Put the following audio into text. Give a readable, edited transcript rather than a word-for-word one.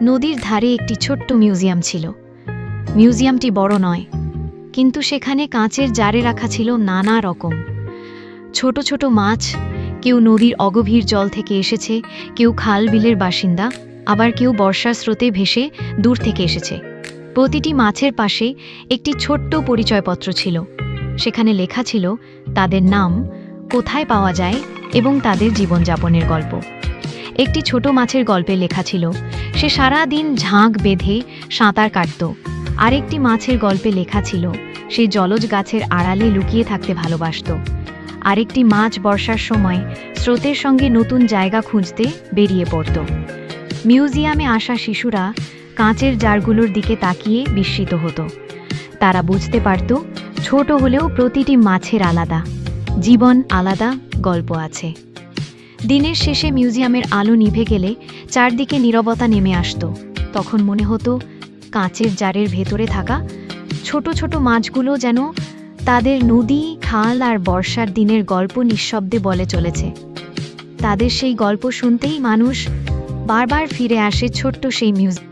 নদীর ধারে একটি ছোট্ট মিউজিয়াম ছিল। মিউজিয়ামটি বড় নয়, কিন্তু সেখানে কাঁচের জারে রাখা ছিল নানা রকম ছোট ছোট মাছ। কেউ নদীর অগভীর জল থেকে এসেছে, কেউ খাল বিলের বাসিন্দা, আবার কেউ বর্ষার স্রোতে ভেসে দূর থেকে এসেছে। প্রতিটি মাছের পাশে একটি ছোট্ট পরিচয়পত্র ছিল। সেখানে লেখা ছিল তাদের নাম, কোথায় পাওয়া যায় এবং তাদের জীবনযাপনের গল্প। একটি ছোট মাছের গল্পে লেখা ছিল সে সারা দিন ঝাঁক বেঁধে সাঁতার কাটত। আরেকটি মাছের গল্পে লেখা ছিল সে জলজ গাছের আড়ালে লুকিয়ে থাকতে ভালোবাসত। আরেকটি মাছ বর্ষার সময় স্রোতের সঙ্গে নতুন জায়গা খুঁজতে বেরিয়ে পড়ত। মিউজিয়ামে আসা শিশুরা কাঁচের জারগুলোর দিকে তাকিয়ে বিস্মিত হতো। তারা বুঝতে পারত ছোট হলেও প্রতিটি মাছের আলাদা জীবন, আলাদা গল্প আছে। দিনের শেষে মিউজিয়ামের আলো নিভে গেলে চারদিকে নীরবতা নেমে আসত। তখন মনে হতো কাঁচের জারের ভেতরে থাকা ছোট ছোট মাছগুলো যেন তাদের নদী, খাল আর বর্ষার দিনের গল্প নিঃশব্দে বলে চলেছে। তাদের সেই গল্প শুনতেই মানুষ বারবার ফিরে আসে ছোট্ট সেই মিউজিয়াম।